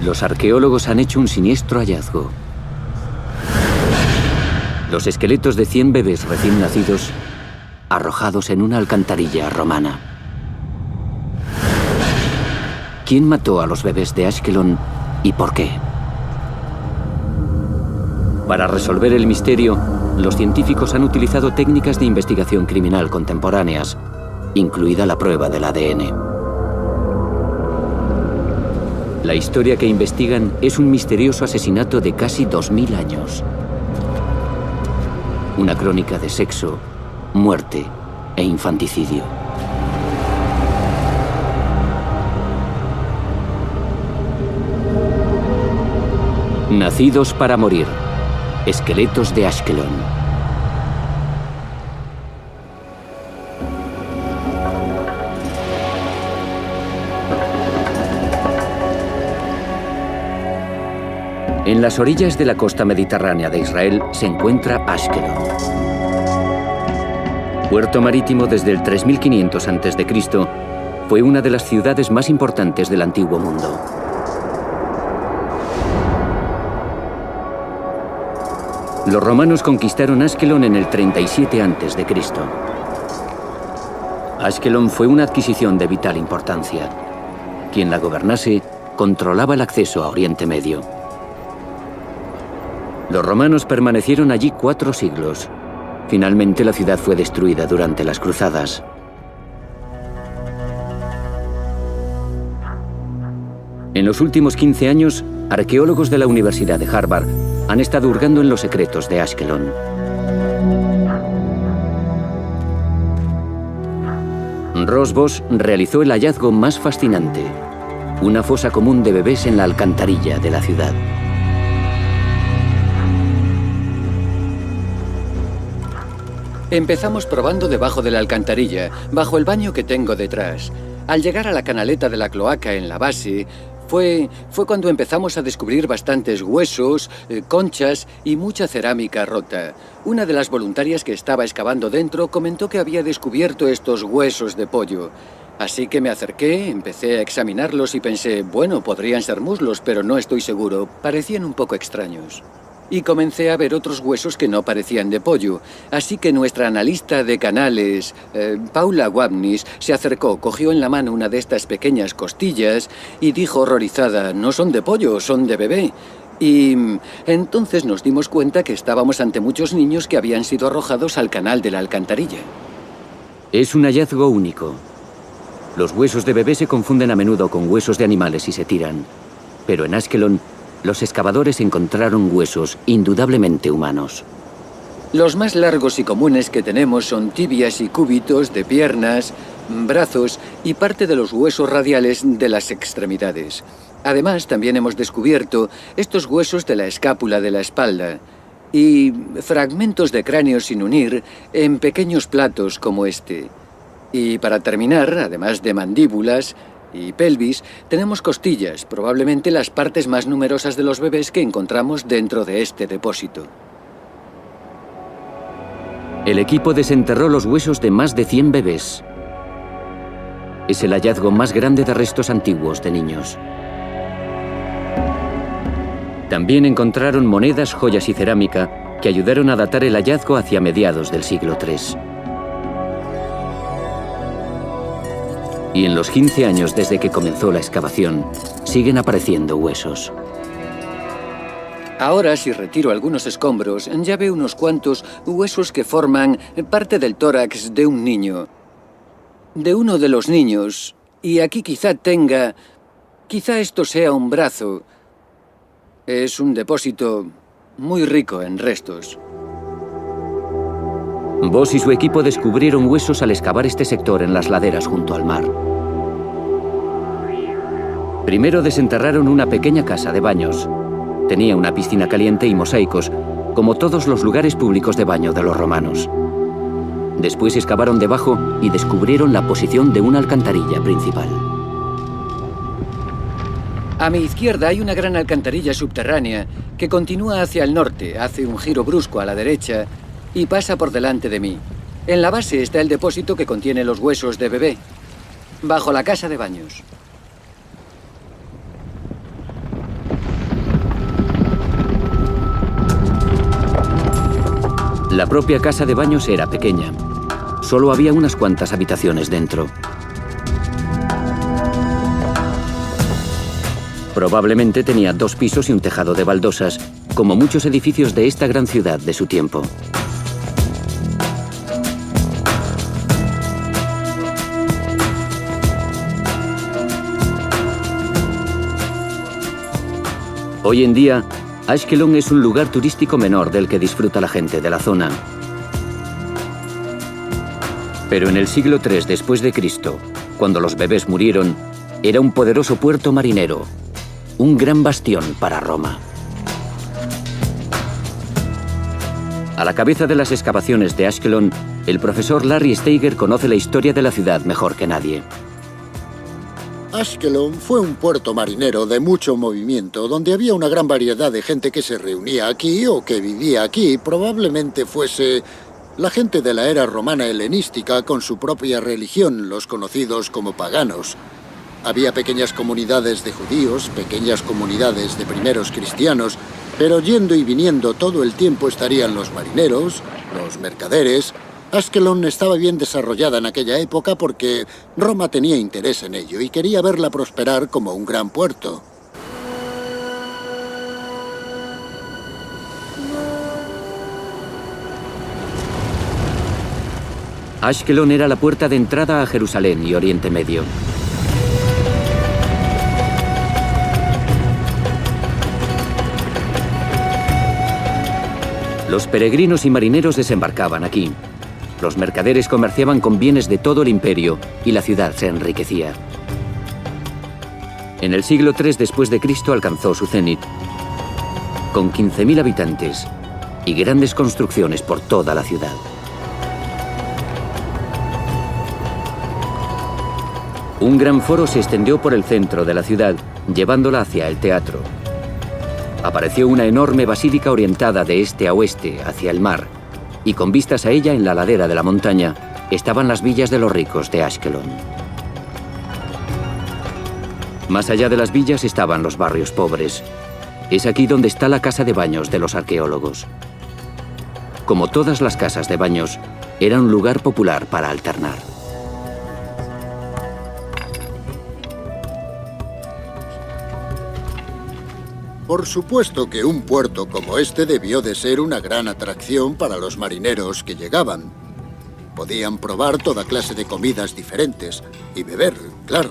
Los arqueólogos han hecho un siniestro hallazgo. Los esqueletos de 100 bebés recién nacidos arrojados en una alcantarilla romana. ¿Quién mató a los bebés de Ashkelon y por qué? Para resolver el misterio, los científicos han utilizado técnicas de investigación criminal contemporáneas, incluida la prueba del ADN. La historia que investigan es un misterioso asesinato de casi 2000 años. Una crónica de sexo, muerte e infanticidio. Nacidos para morir. Esqueletos de Ashkelon. En las orillas de la costa mediterránea de Israel se encuentra Ashkelon. Puerto marítimo desde el 3500 a.C., fue una de las ciudades más importantes del Antiguo Mundo. Los romanos conquistaron Ashkelon en el 37 a.C. Ashkelon fue una adquisición de vital importancia. Quien la gobernase controlaba el acceso a Oriente Medio. Los romanos permanecieron allí 4 siglos. Finalmente la ciudad fue destruida durante las cruzadas. En los últimos 15 años, arqueólogos de la Universidad de Harvard han estado hurgando en los secretos de Ashkelon. Ross Boss realizó el hallazgo más fascinante: una fosa común de bebés en la alcantarilla de la ciudad. Empezamos probando debajo de la alcantarilla, bajo el baño que tengo detrás. Al llegar a la canaleta de la cloaca en la base, fue cuando empezamos a descubrir bastantes huesos, conchas y mucha cerámica rota. Una de las voluntarias que estaba excavando dentro comentó que había descubierto estos huesos de pollo. Así que me acerqué, empecé a examinarlos y pensé, bueno, podrían ser muslos, pero no estoy seguro. Parecían un poco extraños. Y comencé a ver otros huesos que no parecían de pollo. Así que nuestra analista de canales, Paula Wapnis, se acercó, cogió en la mano una de estas pequeñas costillas y dijo horrorizada, no son de pollo, son de bebé. Y entonces nos dimos cuenta que estábamos ante muchos niños que habían sido arrojados al canal de la alcantarilla. Es un hallazgo único. Los huesos de bebé se confunden a menudo con huesos de animales y se tiran. Pero en Ashkelon, los excavadores encontraron huesos indudablemente humanos. Los más largos y comunes que tenemos son tibias y cúbitos de piernas, brazos y parte de los huesos radiales de las extremidades. Además, también hemos descubierto estos huesos de la escápula de la espalda y fragmentos de cráneo sin unir en pequeños platos como este. Y para terminar, además de mandíbulas y pelvis, tenemos costillas, probablemente las partes más numerosas de los bebés que encontramos dentro de este depósito. El equipo desenterró los huesos de más de 100 bebés. Es el hallazgo más grande de restos antiguos de niños. También encontraron monedas, joyas y cerámica que ayudaron a datar el hallazgo hacia mediados del siglo III. Y en los 15 años desde que comenzó la excavación, siguen apareciendo huesos. Ahora, si retiro algunos escombros, ya veo unos cuantos huesos que forman parte del tórax de un niño. De uno de los niños. Y aquí quizá esto sea un brazo. Es un depósito muy rico en restos. Boss y su equipo descubrieron huesos al excavar este sector en las laderas junto al mar. Primero desenterraron una pequeña casa de baños. Tenía una piscina caliente y mosaicos, como todos los lugares públicos de baño de los romanos. Después excavaron debajo y descubrieron la posición de una alcantarilla principal. A mi izquierda hay una gran alcantarilla subterránea que continúa hacia el norte, hace un giro brusco a la derecha y pasa por delante de mí. En la base está el depósito que contiene los huesos de bebé, bajo la casa de baños. La propia casa de baños era pequeña. Solo había unas cuantas habitaciones dentro. Probablemente tenía 2 pisos y un tejado de baldosas, como muchos edificios de esta gran ciudad de su tiempo. Hoy en día, Ashkelon es un lugar turístico menor del que disfruta la gente de la zona. Pero en el siglo III después de Cristo, cuando los bebés murieron, era un poderoso puerto marinero, un gran bastión para Roma. A la cabeza de las excavaciones de Ashkelon, el profesor Larry Steiger conoce la historia de la ciudad mejor que nadie. Ashkelon fue un puerto marinero de mucho movimiento, donde había una gran variedad de gente que se reunía aquí o que vivía aquí. Probablemente fuese la gente de la era romana helenística con su propia religión, los conocidos como paganos. Había pequeñas comunidades de judíos, pequeñas comunidades de primeros cristianos, pero yendo y viniendo todo el tiempo estarían los marineros, los mercaderes. Ashkelon estaba bien desarrollada en aquella época porque Roma tenía interés en ello y quería verla prosperar como un gran puerto. Ashkelon era la puerta de entrada a Jerusalén y Oriente Medio. Los peregrinos y marineros desembarcaban aquí. Los mercaderes comerciaban con bienes de todo el imperio y la ciudad se enriquecía. En el siglo III después de Cristo alcanzó su cenit, con 15.000 habitantes y grandes construcciones por toda la ciudad. Un gran foro se extendió por el centro de la ciudad, llevándola hacia el teatro. Apareció una enorme basílica orientada de este a oeste, hacia el mar, y con vistas a ella en la ladera de la montaña estaban las villas de los ricos de Ashkelon. Más allá de las villas estaban los barrios pobres. Es aquí donde está la casa de baños de los arqueólogos. Como todas las casas de baños, era un lugar popular para alternar. Por supuesto que un puerto como este debió de ser una gran atracción para los marineros que llegaban. Podían probar toda clase de comidas diferentes y beber, claro.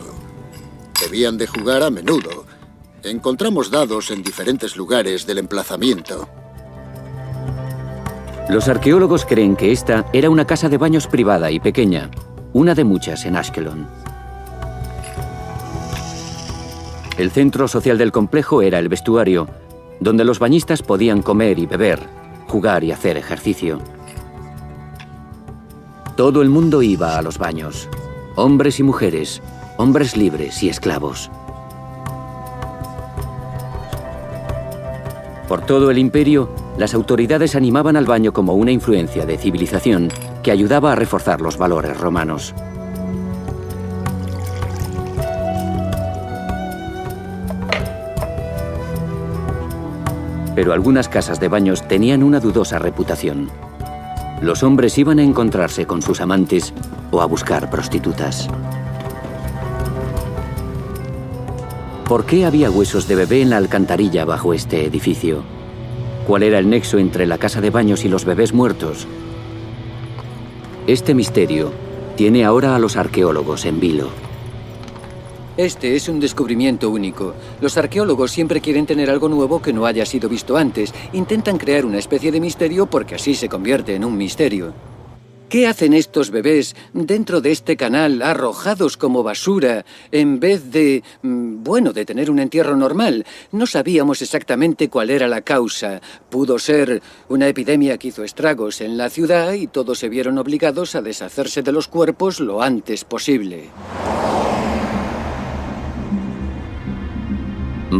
Debían de jugar a menudo. Encontramos dados en diferentes lugares del emplazamiento. Los arqueólogos creen que esta era una casa de baños privada y pequeña, una de muchas en Ashkelon. El centro social del complejo era el vestuario, donde los bañistas podían comer y beber, jugar y hacer ejercicio. Todo el mundo iba a los baños, hombres y mujeres, hombres libres y esclavos. Por todo el imperio, las autoridades animaban al baño como una influencia de civilización que ayudaba a reforzar los valores romanos. Pero algunas casas de baños tenían una dudosa reputación. Los hombres iban a encontrarse con sus amantes o a buscar prostitutas. ¿Por qué había huesos de bebé en la alcantarilla bajo este edificio? ¿Cuál era el nexo entre la casa de baños y los bebés muertos? Este misterio tiene ahora a los arqueólogos en vilo. Este es un descubrimiento único. Los arqueólogos siempre quieren tener algo nuevo que no haya sido visto antes. Intentan crear una especie de misterio porque así se convierte en un misterio. ¿Qué hacen estos bebés dentro de este canal arrojados como basura en vez de, de tener un entierro normal? No sabíamos exactamente cuál era la causa. Pudo ser una epidemia que hizo estragos en la ciudad y todos se vieron obligados a deshacerse de los cuerpos lo antes posible.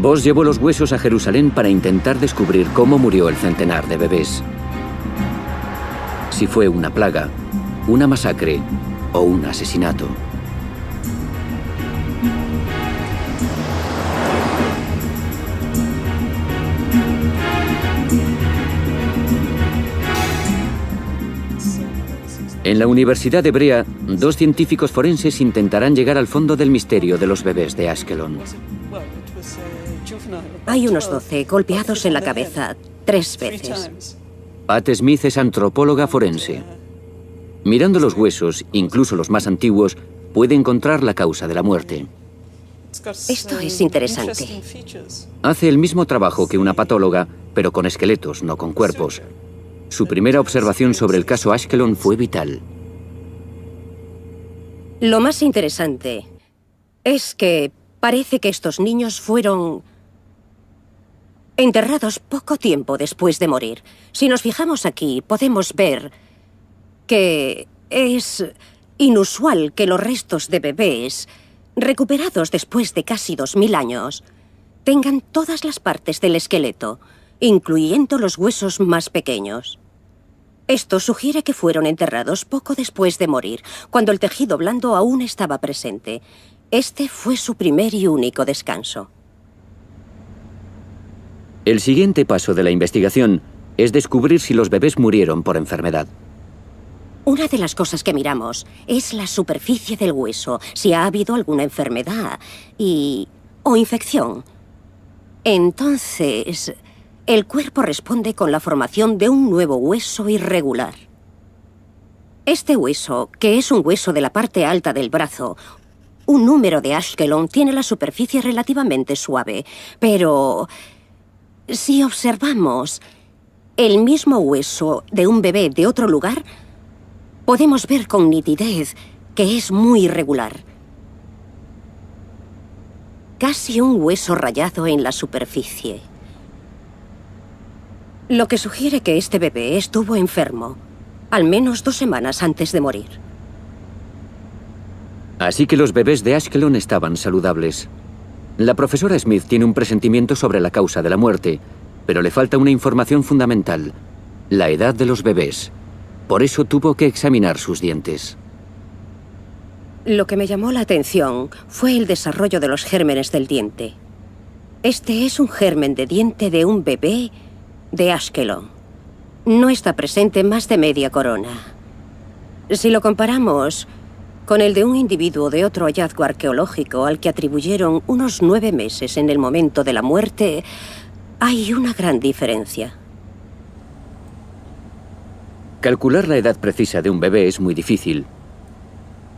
Voss llevó los huesos a Jerusalén para intentar descubrir cómo murió el centenar de bebés. Si fue una plaga, una masacre o un asesinato. En la Universidad de Brea, 2 científicos forenses intentarán llegar al fondo del misterio de los bebés de Ashkelon. Hay unos 12 golpeados en la cabeza 3 veces. Pat Smith es antropóloga forense. Mirando los huesos, incluso los más antiguos, puede encontrar la causa de la muerte. Esto es interesante. Hace el mismo trabajo que una patóloga, pero con esqueletos, no con cuerpos. Su primera observación sobre el caso Ashkelon fue vital. Lo más interesante es que parece que estos niños fueron enterrados poco tiempo después de morir. Si nos fijamos aquí, podemos ver que es inusual que los restos de bebés, recuperados después de casi 2000 años, tengan todas las partes del esqueleto, incluyendo los huesos más pequeños. Esto sugiere que fueron enterrados poco después de morir, cuando el tejido blando aún estaba presente. Este fue su primer y único descanso. El siguiente paso de la investigación es descubrir si los bebés murieron por enfermedad. Una de las cosas que miramos es la superficie del hueso, si ha habido alguna enfermedad o infección. Entonces, el cuerpo responde con la formación de un nuevo hueso irregular. Este hueso, que es un hueso de la parte alta del brazo, un número de Ashkelon, tiene la superficie relativamente suave, pero si observamos el mismo hueso de un bebé de otro lugar, podemos ver con nitidez que es muy irregular. Casi un hueso rayado en la superficie. Lo que sugiere que este bebé estuvo enfermo, al menos 2 semanas antes de morir. Así que los bebés de Ashkelon estaban saludables. La profesora Smith tiene un presentimiento sobre la causa de la muerte, pero le falta una información fundamental: la edad de los bebés. Por eso tuvo que examinar sus dientes. Lo que me llamó la atención fue el desarrollo de los gérmenes del diente. Este es un germen de diente de un bebé de Ashkelon. No está presente más de media corona. Si lo comparamos con el de un individuo de otro hallazgo arqueológico al que atribuyeron unos 9 meses en el momento de la muerte, hay una gran diferencia. Calcular la edad precisa de un bebé es muy difícil.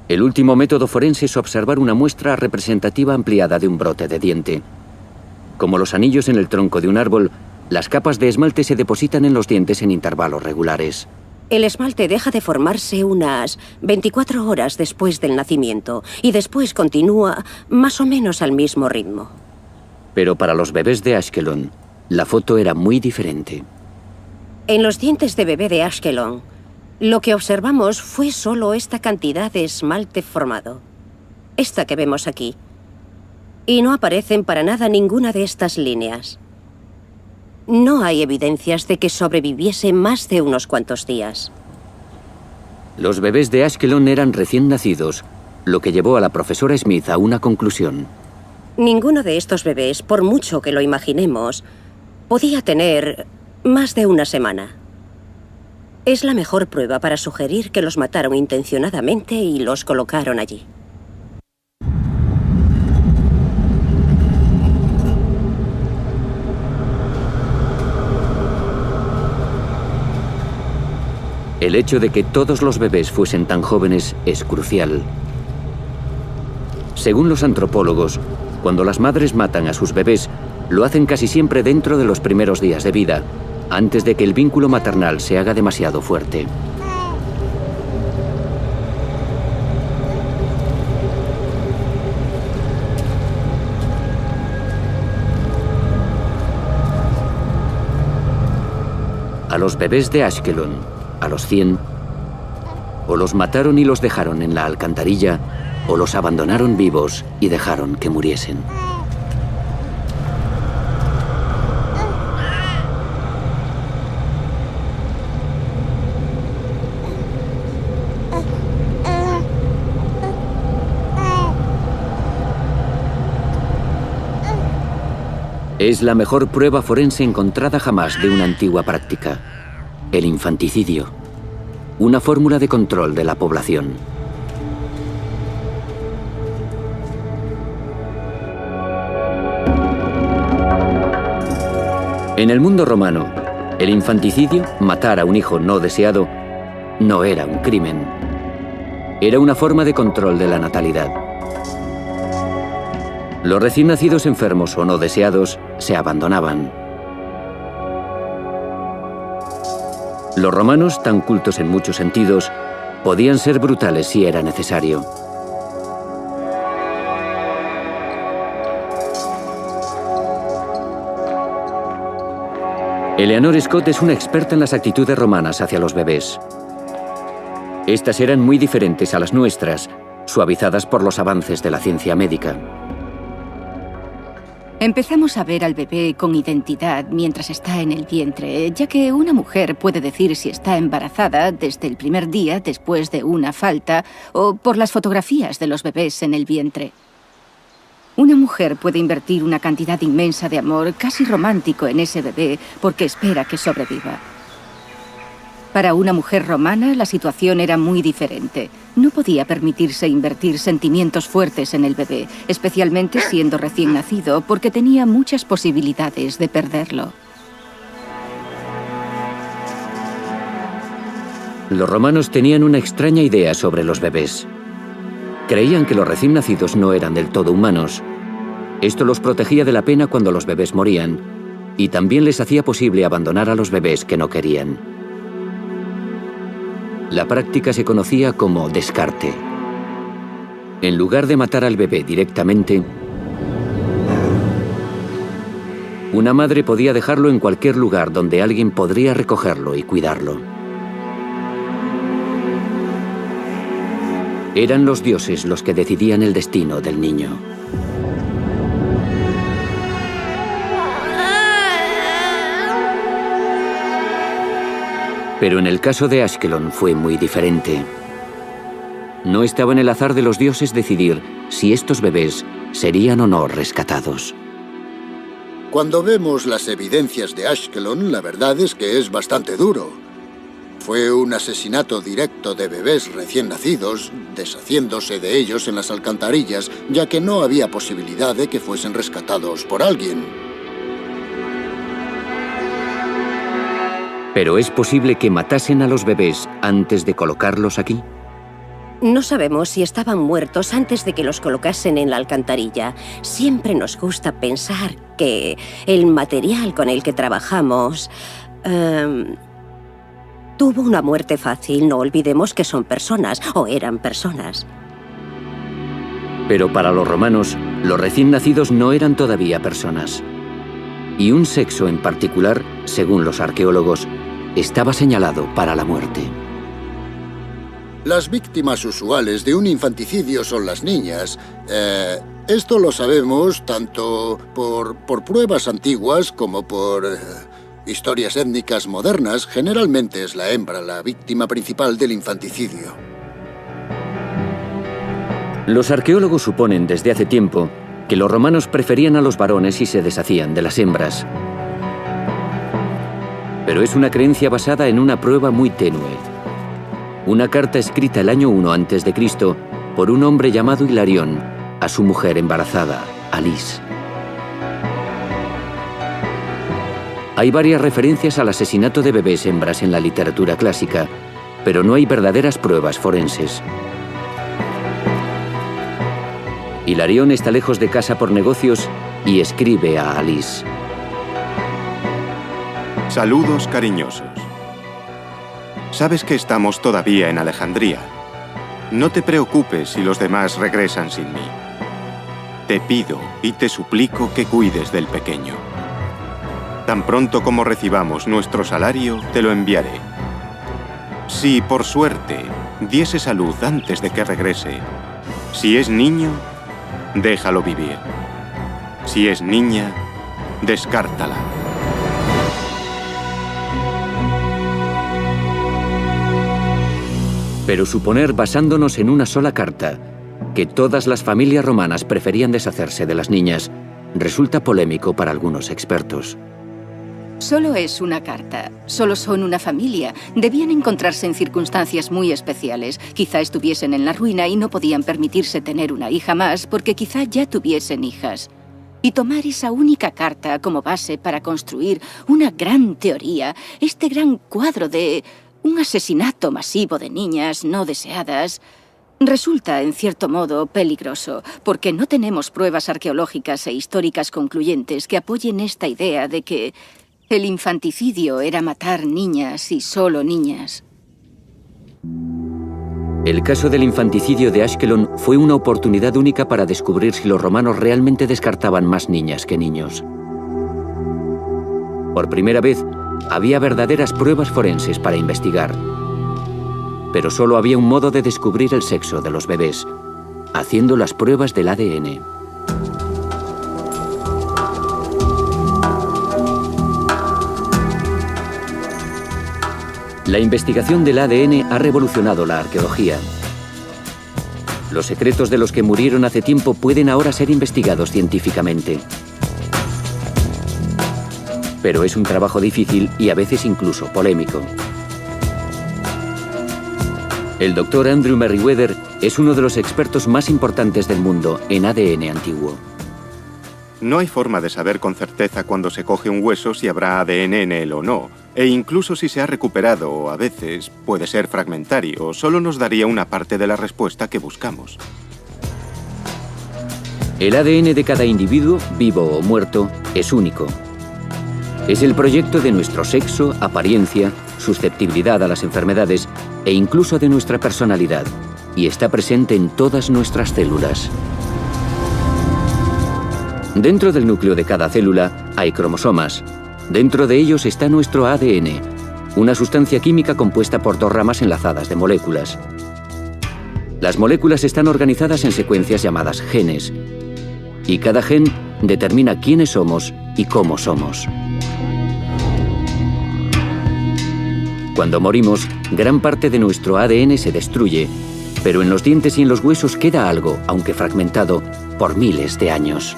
El último método forense es observar una muestra representativa ampliada de un brote de diente. Como los anillos en el tronco de un árbol, las capas de esmalte se depositan en los dientes en intervalos regulares. El esmalte deja de formarse unas 24 horas después del nacimiento y después continúa más o menos al mismo ritmo. Pero para los bebés de Ashkelon, la foto era muy diferente. En los dientes de bebé de Ashkelon, lo que observamos fue solo esta cantidad de esmalte formado. Esta que vemos aquí. Y no aparecen para nada ninguna de estas líneas. No hay evidencias de que sobreviviese más de unos cuantos días. Los bebés de Ashkelon eran recién nacidos, lo que llevó a la profesora Smith a una conclusión. Ninguno de estos bebés, por mucho que lo imaginemos, podía tener más de una semana. Es la mejor prueba para sugerir que los mataron intencionadamente y los colocaron allí. El hecho de que todos los bebés fuesen tan jóvenes es crucial. Según los antropólogos, cuando las madres matan a sus bebés, lo hacen casi siempre dentro de los primeros días de vida, antes de que el vínculo maternal se haga demasiado fuerte. A los bebés de Ashkelon, a los 100, o los mataron y los dejaron en la alcantarilla, o los abandonaron vivos y dejaron que muriesen. Es la mejor prueba forense encontrada jamás de una antigua práctica: el infanticidio. una fórmula de control de la población. En el mundo romano, el infanticidio, matar a un hijo no deseado, no era un crimen. Era una forma de control de la natalidad. Los recién nacidos enfermos o no deseados se abandonaban. Los romanos, tan cultos en muchos sentidos, podían ser brutales si era necesario. Eleanor Scott es una experta en las actitudes romanas hacia los bebés. Estas eran muy diferentes a las nuestras, suavizadas por los avances de la ciencia médica. Empezamos a ver al bebé con identidad mientras está en el vientre, ya que una mujer puede decir si está embarazada desde el primer día después de una falta o por las fotografías de los bebés en el vientre. Una mujer puede invertir una cantidad inmensa de amor, casi romántico, en ese bebé porque espera que sobreviva. Para una mujer romana, la situación era muy diferente. No podía permitirse invertir sentimientos fuertes en el bebé, especialmente siendo recién nacido, porque tenía muchas posibilidades de perderlo. Los romanos tenían una extraña idea sobre los bebés. Creían que los recién nacidos no eran del todo humanos. Esto los protegía de la pena cuando los bebés morían, y también les hacía posible abandonar a los bebés que no querían. La práctica se conocía como descarte. En lugar de matar al bebé directamente, una madre podía dejarlo en cualquier lugar donde alguien podría recogerlo y cuidarlo. Eran los dioses los que decidían el destino del niño. Pero en el caso de Ashkelon fue muy diferente. No estaba en el azar de los dioses decidir si estos bebés serían o no rescatados. Cuando vemos las evidencias de Ashkelon, la verdad es que es bastante duro. Fue un asesinato directo de bebés recién nacidos, deshaciéndose de ellos en las alcantarillas, ya que no había posibilidad de que fuesen rescatados por alguien. ¿Pero es posible que matasen a los bebés antes de colocarlos aquí? No sabemos si estaban muertos antes de que los colocasen en la alcantarilla. Siempre nos gusta pensar que el material con el que trabajamos tuvo una muerte fácil. No olvidemos que son personas, o eran personas. Pero para los romanos, los recién nacidos no eran todavía personas. Y un sexo en particular, según los arqueólogos, estaba señalado para la muerte. Las víctimas usuales de un infanticidio son las niñas. Esto lo sabemos tanto por pruebas antiguas como por historias étnicas modernas. Generalmente es la hembra la víctima principal del infanticidio. Los arqueólogos suponen desde hace tiempo que los romanos preferían a los varones y se deshacían de las hembras. Pero es una creencia basada en una prueba muy tenue. Una carta escrita el año 1 a.C. por un hombre llamado Hilarión a su mujer embarazada, Alice. Hay varias referencias al asesinato de bebés hembras en la literatura clásica, pero no hay verdaderas pruebas forenses. Hilarión está lejos de casa por negocios y escribe a Alice. Saludos cariñosos. Sabes que estamos todavía en Alejandría. No te preocupes si los demás regresan sin mí. Te pido y te suplico que cuides del pequeño. Tan pronto como recibamos nuestro salario, te lo enviaré. Si, por suerte, diese salud antes de que regrese, si es niño, déjalo vivir. Si es niña, descártala. Pero suponer, basándonos en una sola carta, que todas las familias romanas preferían deshacerse de las niñas, resulta polémico para algunos expertos. Solo es una carta. Solo son una familia. Debían encontrarse en circunstancias muy especiales. Quizá estuviesen en la ruina y no podían permitirse tener una hija más porque quizá ya tuviesen hijas. Y tomar esa única carta como base para construir una gran teoría, este gran cuadro de un asesinato masivo de niñas no deseadas, resulta, en cierto modo, peligroso, porque no tenemos pruebas arqueológicas e históricas concluyentes que apoyen esta idea de que el infanticidio era matar niñas y solo niñas. El caso del infanticidio de Ashkelon fue una oportunidad única para descubrir si los romanos realmente descartaban más niñas que niños. Por primera vez, había verdaderas pruebas forenses para investigar. Pero solo había un modo de descubrir el sexo de los bebés, haciendo las pruebas del ADN. La investigación del ADN ha revolucionado la arqueología. Los secretos de los que murieron hace tiempo pueden ahora ser investigados científicamente. Pero es un trabajo difícil y a veces incluso polémico. El doctor Andrew Merriweather es uno de los expertos más importantes del mundo en ADN antiguo. No hay forma de saber con certeza cuando se coge un hueso si habrá ADN en él o no, e incluso si se ha recuperado o a veces puede ser fragmentario, solo nos daría una parte de la respuesta que buscamos. El ADN de cada individuo, vivo o muerto, es único. Es el proyecto de nuestro sexo, apariencia, susceptibilidad a las enfermedades e incluso de nuestra personalidad, y está presente en todas nuestras células. Dentro del núcleo de cada célula hay cromosomas. Dentro de ellos está nuestro ADN, una sustancia química compuesta por dos ramas enlazadas de moléculas. Las moléculas están organizadas en secuencias llamadas genes, y cada gen determina quiénes somos y cómo somos. Cuando morimos, gran parte de nuestro ADN se destruye, pero en los dientes y en los huesos queda algo, aunque fragmentado, por miles de años.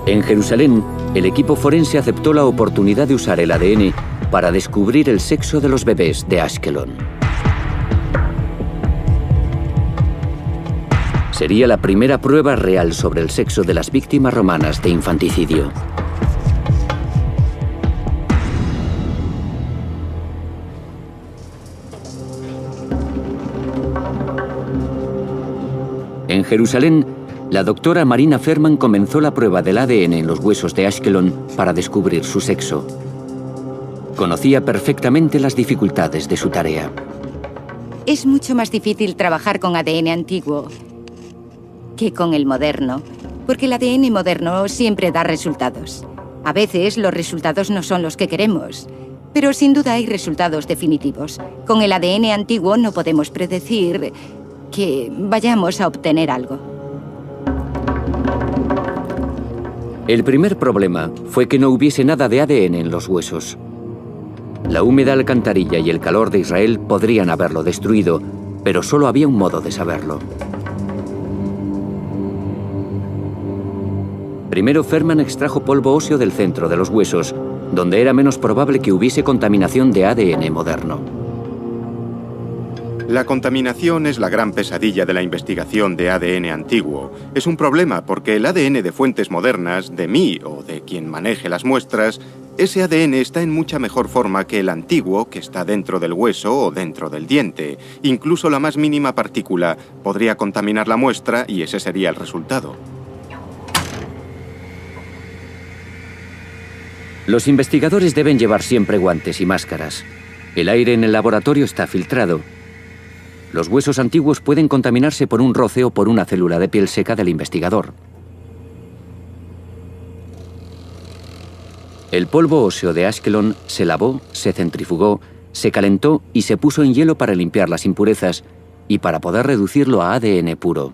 En Jerusalén, el equipo forense aceptó la oportunidad de usar el ADN para descubrir el sexo de los bebés de Ashkelon. Sería la primera prueba real sobre el sexo de las víctimas romanas de infanticidio. En Jerusalén, la doctora Marina Ferman comenzó la prueba del ADN en los huesos de Ashkelon para descubrir su sexo. Conocía perfectamente las dificultades de su tarea. Es mucho más difícil trabajar con ADN antiguo que con el moderno, porque el ADN moderno siempre da resultados. A veces los resultados no son los que queremos, pero sin duda hay resultados definitivos. Con el ADN antiguo no podemos predecir que vayamos a obtener algo. El primer problema fue que no hubiese nada de ADN en los huesos. La húmeda alcantarilla y el calor de Israel podrían haberlo destruido, pero solo había un modo de saberlo. Primero, Ferman extrajo polvo óseo del centro de los huesos, donde era menos probable que hubiese contaminación de ADN moderno. La contaminación es la gran pesadilla de la investigación de ADN antiguo. Es un problema porque el ADN de fuentes modernas, de mí o de quien maneje las muestras, ese ADN está en mucha mejor forma que el antiguo que está dentro del hueso o dentro del diente. Incluso la más mínima partícula podría contaminar la muestra y ese sería el resultado. Los investigadores deben llevar siempre guantes y máscaras. El aire en el laboratorio está filtrado. Los huesos antiguos pueden contaminarse por un roce o por una célula de piel seca del investigador. El polvo óseo de Ashkelon se lavó, se centrifugó, se calentó y se puso en hielo para limpiar las impurezas y para poder reducirlo a ADN puro.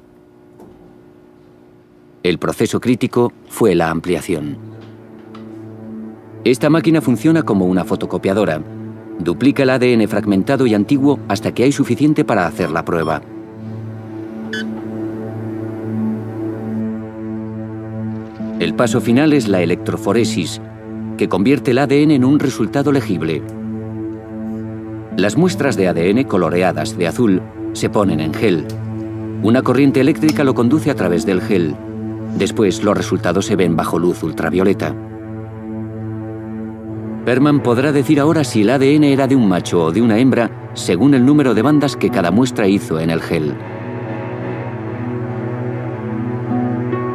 El proceso crítico fue la ampliación. Esta máquina funciona como una fotocopiadora. Duplica el ADN fragmentado y antiguo hasta que hay suficiente para hacer la prueba. El paso final es la electroforesis, que convierte el ADN en un resultado legible. Las muestras de ADN coloreadas de azul se ponen en gel. Una corriente eléctrica lo conduce a través del gel. Después, los resultados se ven bajo luz ultravioleta. Perman podrá decir ahora si el ADN era de un macho o de una hembra según el número de bandas que cada muestra hizo en el gel.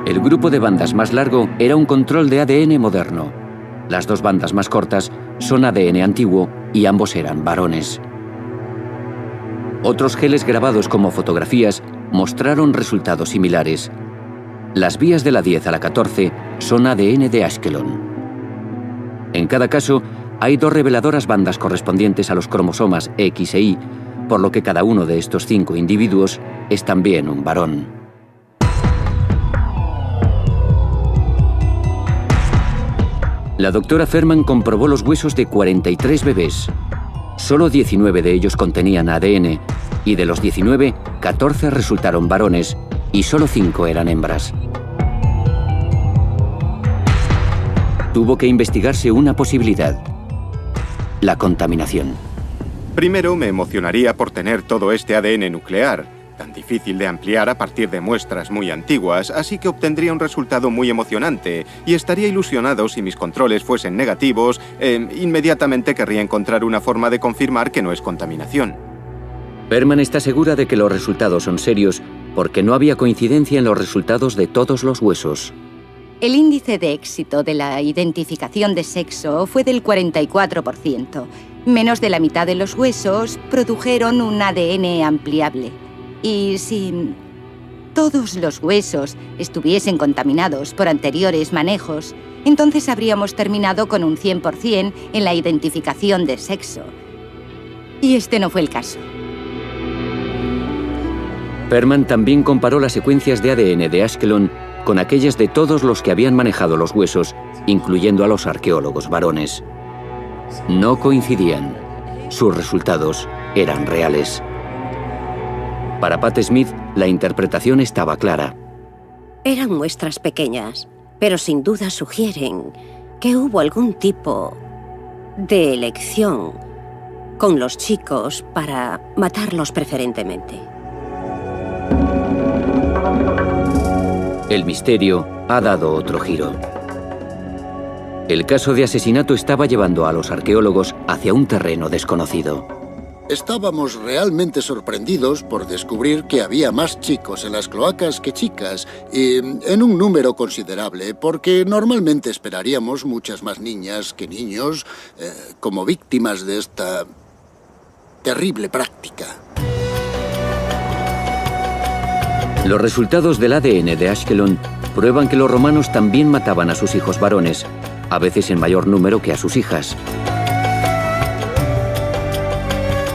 El grupo de bandas más largo era un control de ADN moderno. Las dos bandas más cortas son ADN antiguo y ambos eran varones. Otros geles grabados como fotografías mostraron resultados similares. Las vías de la 10 a la 14 son ADN de Ashkelon. En cada caso, hay dos reveladoras bandas correspondientes a los cromosomas X e Y, por lo que cada uno de estos 5 individuos es también un varón. La doctora Ferman comprobó los huesos de 43 bebés. Solo 19 de ellos contenían ADN, y de los 19, 14 resultaron varones y solo 5 eran hembras. Tuvo que investigarse una posibilidad: la contaminación. Primero me emocionaría por tener todo este ADN nuclear, tan difícil de ampliar a partir de muestras muy antiguas, así que obtendría un resultado muy emocionante y estaría ilusionado si mis controles fuesen negativos. Inmediatamente querría encontrar una forma de confirmar que no es contaminación. Perman está segura de que los resultados son serios porque no había coincidencia en los resultados de todos los huesos. El índice de éxito de la identificación de sexo fue del 44%. Menos de la mitad de los huesos produjeron un ADN ampliable. Y si todos los huesos estuviesen contaminados por anteriores manejos, entonces habríamos terminado con un 100% en la identificación de sexo. Y este no fue el caso. Perman también comparó las secuencias de ADN de Ashkelon con aquellas de todos los que habían manejado los huesos, incluyendo a los arqueólogos varones. No coincidían. Sus resultados eran reales. Para Pat Smith, la interpretación estaba clara. Eran muestras pequeñas, pero sin duda sugieren que hubo algún tipo de elección con los chicos para matarlos preferentemente. El misterio ha dado otro giro. El caso de asesinato estaba llevando a los arqueólogos hacia un terreno desconocido. Estábamos realmente sorprendidos por descubrir que había más chicos en las cloacas que chicas, y en un número considerable, porque normalmente esperaríamos muchas más niñas que niños como víctimas de esta terrible práctica. Los resultados del ADN de Ashkelon prueban que los romanos también mataban a sus hijos varones, a veces en mayor número que a sus hijas.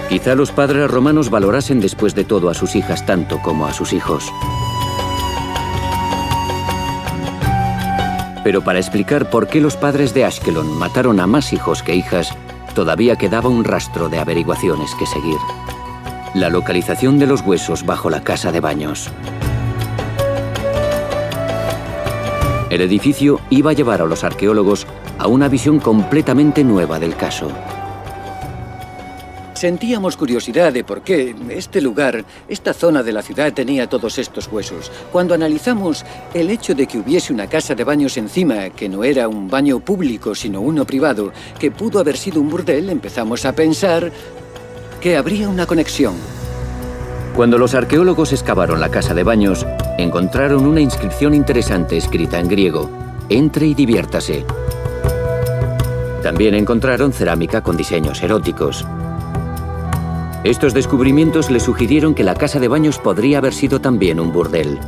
Quizá los padres romanos valorasen después de todo a sus hijas tanto como a sus hijos. Pero para explicar por qué los padres de Ashkelon mataron a más hijos que hijas, todavía quedaba un rastro de averiguaciones que seguir. La localización de los huesos bajo la casa de baños. El edificio iba a llevar a los arqueólogos a una visión completamente nueva del caso. Sentíamos curiosidad de por qué este lugar, esta zona de la ciudad tenía todos estos huesos. Cuando analizamos el hecho de que hubiese una casa de baños encima, que no era un baño público sino uno privado, que pudo haber sido un burdel, empezamos a pensar que habría una conexión. Cuando los arqueólogos excavaron la casa de baños, encontraron una inscripción interesante escrita en griego: «Entre y diviértase». También encontraron cerámica con diseños eróticos. Estos descubrimientos le sugirieron que la casa de baños podría haber sido también un burdel.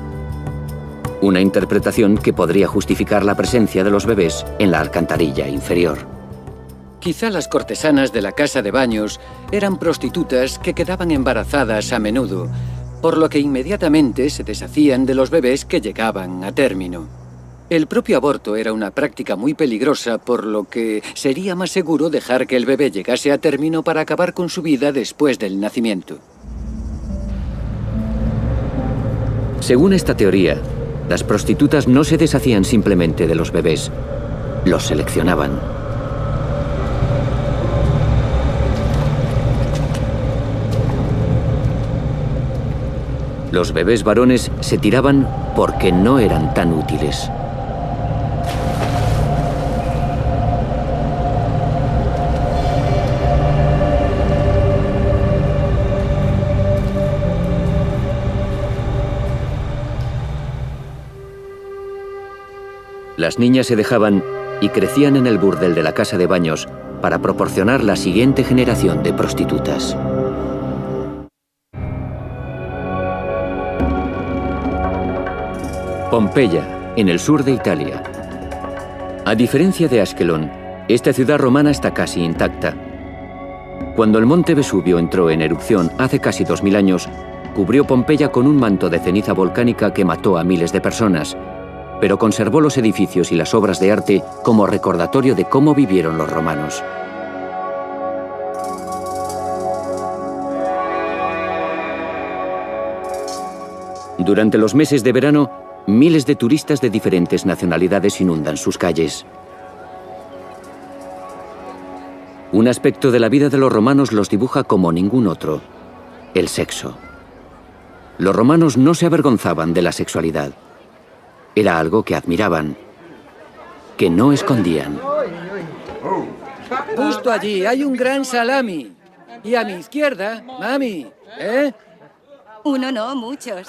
Una interpretación que podría justificar la presencia de los bebés en la alcantarilla inferior. Quizá las cortesanas de la casa de baños eran prostitutas que quedaban embarazadas a menudo, por lo que inmediatamente se deshacían de los bebés que llegaban a término. El propio aborto era una práctica muy peligrosa, por lo que sería más seguro dejar que el bebé llegase a término para acabar con su vida después del nacimiento. Según esta teoría, Las prostitutas no se deshacían simplemente de los bebés, los seleccionaban. Los bebés varones se tiraban porque no eran tan útiles. Las niñas se dejaban y crecían en el burdel de la casa de baños para proporcionar la siguiente generación de prostitutas. Pompeya, en el sur de Italia. A diferencia de Askelon, esta ciudad romana está casi intacta. Cuando el monte Vesubio entró en erupción hace casi 2000 años, cubrió Pompeya con un manto de ceniza volcánica que mató a miles de personas, pero conservó los edificios y las obras de arte como recordatorio de cómo vivieron los romanos. Durante los meses de verano, miles de turistas de diferentes nacionalidades inundan sus calles. Un aspecto de la vida de los romanos los dibuja como ningún otro: el sexo. Los romanos no se avergonzaban de la sexualidad. Era algo que admiraban, que no escondían. Justo allí hay un gran salami. Y a mi izquierda, mami, ¿eh? Uno no, muchos.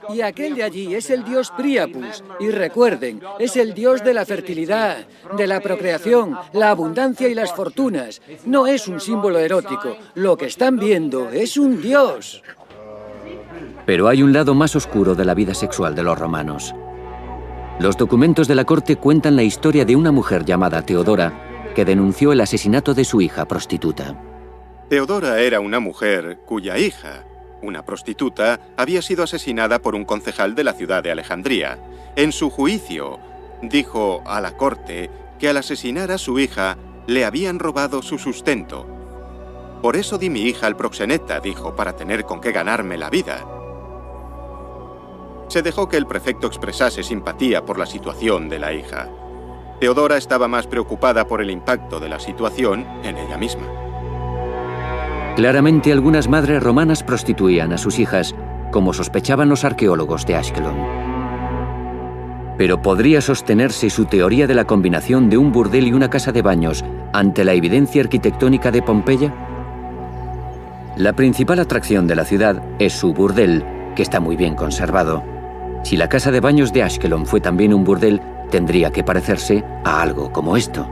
Y aquel de allí es el dios Priapus. Y recuerden, es el dios de la fertilidad, de la procreación, la abundancia y las fortunas. No es un símbolo erótico. Lo que están viendo es un dios. Pero hay un lado más oscuro de la vida sexual de los romanos. Los documentos de la corte cuentan la historia de una mujer llamada Teodora que denunció el asesinato de su hija prostituta. Teodora era una mujer cuya hija, una prostituta, había sido asesinada por un concejal de la ciudad de Alejandría. En su juicio, dijo a la corte que al asesinar a su hija le habían robado su sustento. Por eso di mi hija al proxeneta, dijo, para tener con qué ganarme la vida. Se dejó que el prefecto expresase simpatía por la situación de la hija. Teodora estaba más preocupada por el impacto de la situación en ella misma. Claramente algunas madres romanas prostituían a sus hijas, como sospechaban los arqueólogos de Askelon. Pero ¿podría sostenerse su teoría de la combinación de un burdel y una casa de baños ante la evidencia arquitectónica de Pompeya? La principal atracción de la ciudad es su burdel, que está muy bien conservado. Si la casa de baños de Askelon fue también un burdel, tendría que parecerse a algo como esto.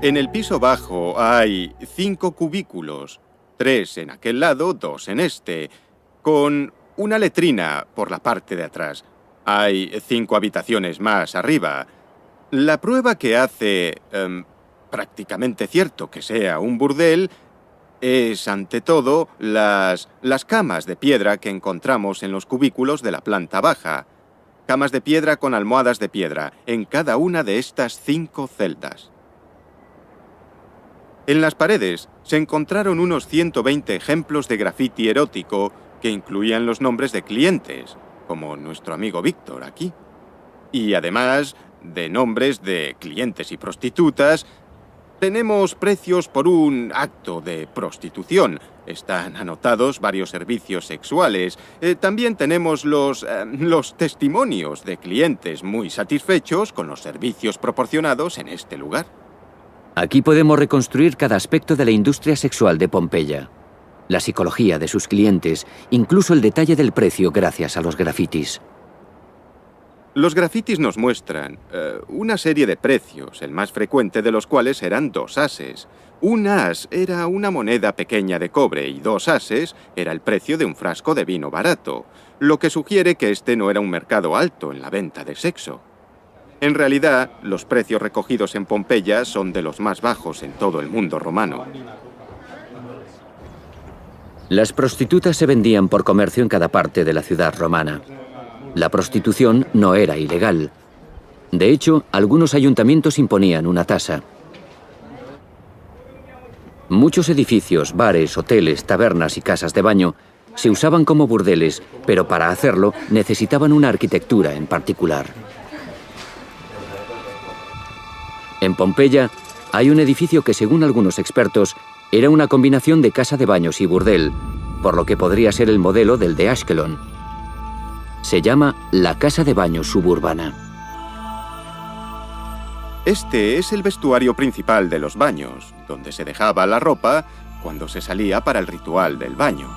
En el piso bajo hay 5 cubículos, 3 en aquel lado, 2 en este, con una letrina por la parte de atrás. Hay 5 habitaciones más arriba. La prueba que hace prácticamente cierto que sea un burdel es, ante todo, las camas de piedra que encontramos en los cubículos de la planta baja. Camas de piedra con almohadas de piedra en cada una de estas 5 celdas. En las paredes se encontraron unos 120 ejemplos de grafiti erótico que incluían los nombres de clientes, como nuestro amigo Víctor aquí. Y además de nombres de clientes y prostitutas, tenemos precios por un acto de prostitución. Están anotados varios servicios sexuales. También tenemos los testimonios de clientes muy satisfechos con los servicios proporcionados en este lugar. Aquí podemos reconstruir cada aspecto de la industria sexual de Pompeya. La psicología de sus clientes, incluso el detalle del precio gracias a los grafitis. Los grafitis nos muestran una serie de precios, el más frecuente de los cuales eran 2 ases. Un as era una moneda pequeña de cobre y 2 ases era el precio de un frasco de vino barato, lo que sugiere que este no era un mercado alto en la venta de sexo. En realidad, los precios recogidos en Pompeya son de los más bajos en todo el mundo romano. Las prostitutas se vendían por comercio en cada parte de la ciudad romana. La prostitución no era ilegal. De hecho, algunos ayuntamientos imponían una tasa. Muchos edificios, bares, hoteles, tabernas y casas de baño se usaban como burdeles, pero para hacerlo necesitaban una arquitectura en particular. En Pompeya hay un edificio que, según algunos expertos, era una combinación de casa de baños y burdel, por lo que podría ser el modelo del de Ashkelon. Se llama la casa de baños suburbana. Este es el vestuario principal de los baños, donde se dejaba la ropa cuando se salía para el ritual del baño.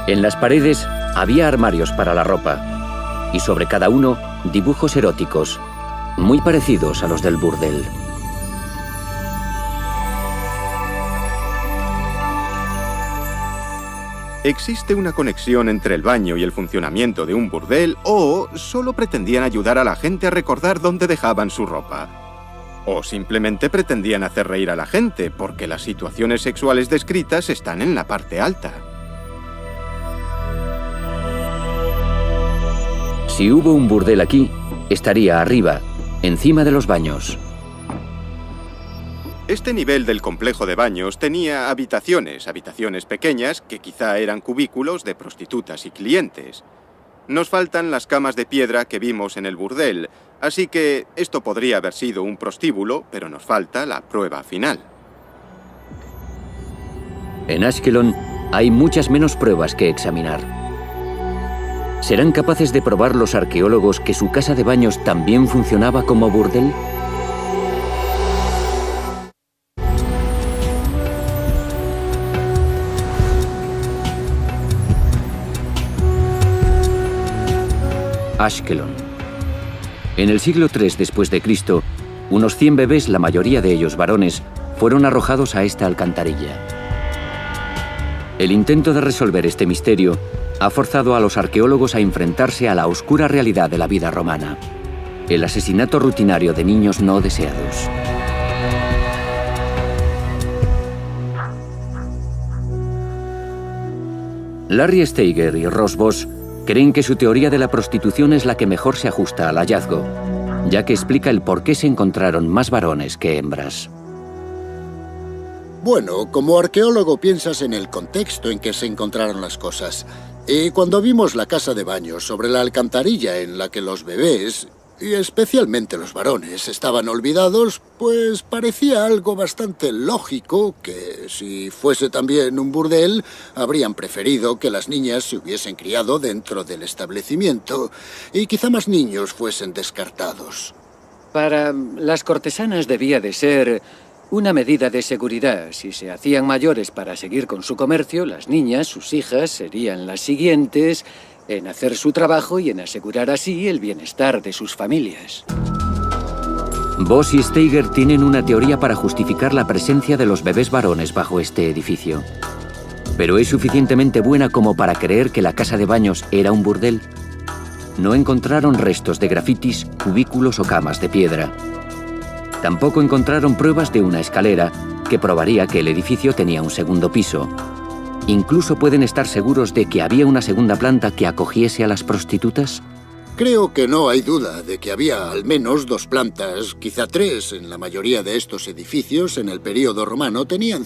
En las paredes había armarios para la ropa, y sobre cada uno dibujos eróticos, muy parecidos a los del burdel. ¿Existe una conexión entre el baño y el funcionamiento de un burdel o solo pretendían ayudar a la gente a recordar dónde dejaban su ropa? ¿O simplemente pretendían hacer reír a la gente porque las situaciones sexuales descritas están en la parte alta? Si hubo un burdel aquí, estaría arriba, encima de los baños. Este nivel del complejo de baños tenía habitaciones pequeñas que quizá eran cubículos de prostitutas y clientes. Nos faltan las camas de piedra que vimos en el burdel, así que esto podría haber sido un prostíbulo, pero nos falta la prueba final. En Ashkelon hay muchas menos pruebas que examinar. ¿Serán capaces de probar los arqueólogos que su casa de baños también funcionaba como burdel? Ashkelon. En el siglo III después de Cristo, unos 100 bebés, la mayoría de ellos varones, fueron arrojados a esta alcantarilla. El intento de resolver este misterio ha forzado a los arqueólogos a enfrentarse a la oscura realidad de la vida romana: el asesinato rutinario de niños no deseados. Larry Steiger y Ross Boss creen que su teoría de la prostitución es la que mejor se ajusta al hallazgo, ya que explica el por qué se encontraron más varones que hembras. Bueno, como arqueólogo piensas en el contexto en que se encontraron las cosas. Y cuando vimos la casa de baños sobre la alcantarilla en la que los bebés, y especialmente los varones, estaban olvidados, pues parecía algo bastante lógico que, si fuese también un burdel, habrían preferido que las niñas se hubiesen criado dentro del establecimiento y quizá más niños fuesen descartados. Para las cortesanas debía de ser una medida de seguridad. Si se hacían mayores para seguir con su comercio, las niñas, sus hijas, serían las siguientes en hacer su trabajo y en asegurar así el bienestar de sus familias. Boss y Steiger tienen una teoría para justificar la presencia de los bebés varones bajo este edificio. ¿Pero es suficientemente buena como para creer que la casa de baños era un burdel? No encontraron restos de grafitis, cubículos o camas de piedra. Tampoco encontraron pruebas de una escalera que probaría que el edificio tenía un segundo piso. ¿Incluso pueden estar seguros de que había una segunda planta que acogiese a las prostitutas? Creo que no hay duda de que había al menos 2 plantas, quizá 3, en la mayoría de estos edificios en el período romano tenían